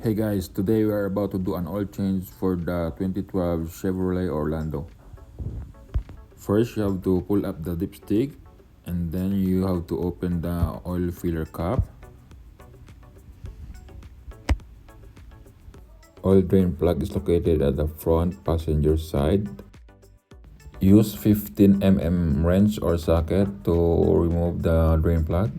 Hey guys, today we are about to do an oil change for the 2012 Chevrolet Orlando. First, you have to pull up the dipstick and then you have to open the oil filler cap. Oil drain plug is located at the front passenger side. Use 15 mm wrench or socket to remove the drain plug.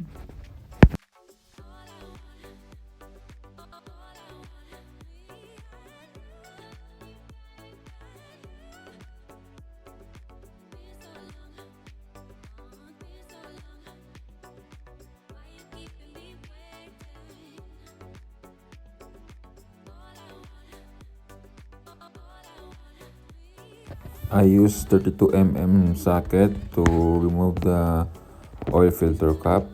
I use 32 mm socket to remove the oil filter cap.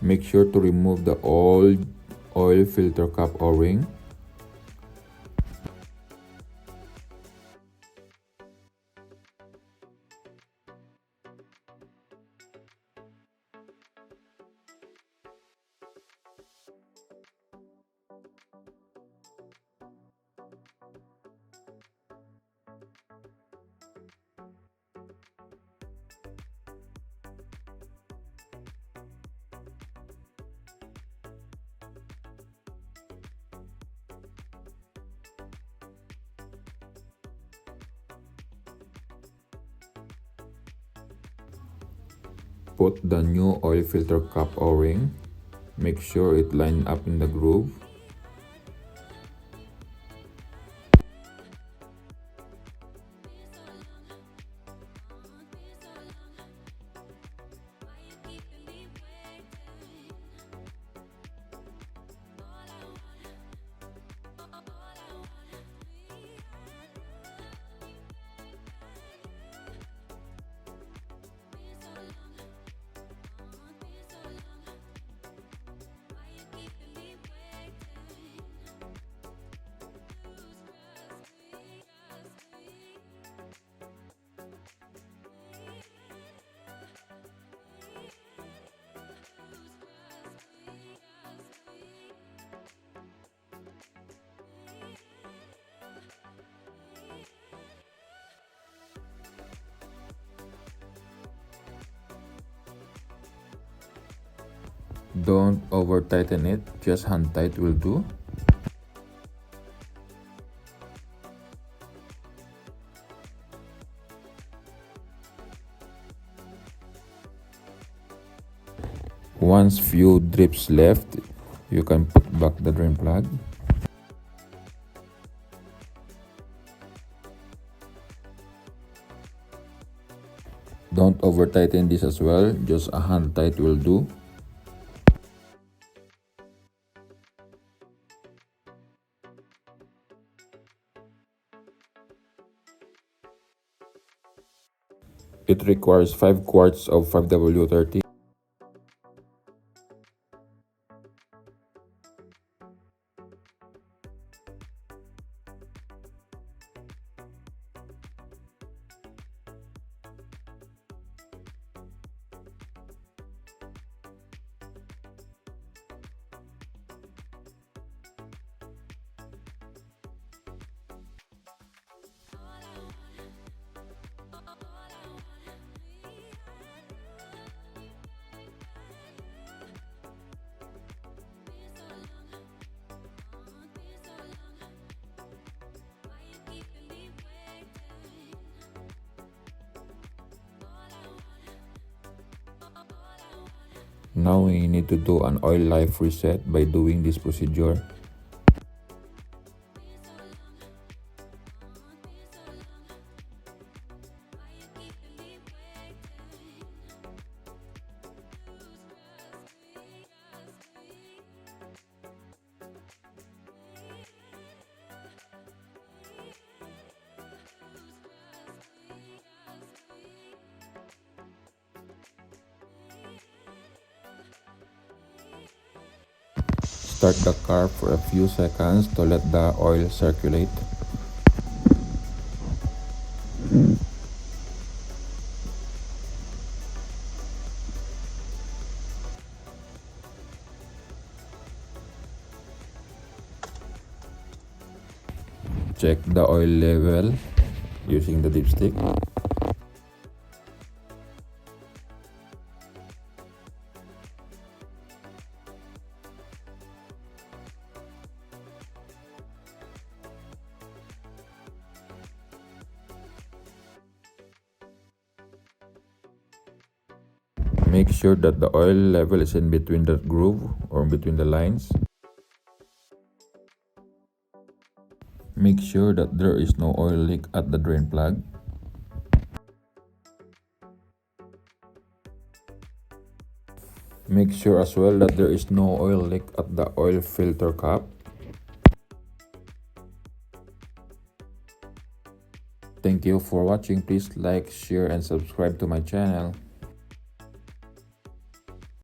Make sure to remove the old oil filter cap O-ring. Put the new oil filter cap O-ring. Make sure it lines up in the groove. Don't over tighten it, just hand tight will do. Once few drips left, you can put back the drain plug. Don't over tighten this as well, just a hand tight will do. It requires 5 quarts of 5W30. Now we need to do an oil life reset by doing this procedure. Start the car for a few seconds to let the oil circulate. Check the oil level using the dipstick. Make sure that the oil level is in between the groove or between the lines. Make sure that there is no oil leak at the drain plug. Make sure as well that there is no oil leak at the oil filter cap. Thank you for watching. Please like, share and subscribe to my channel.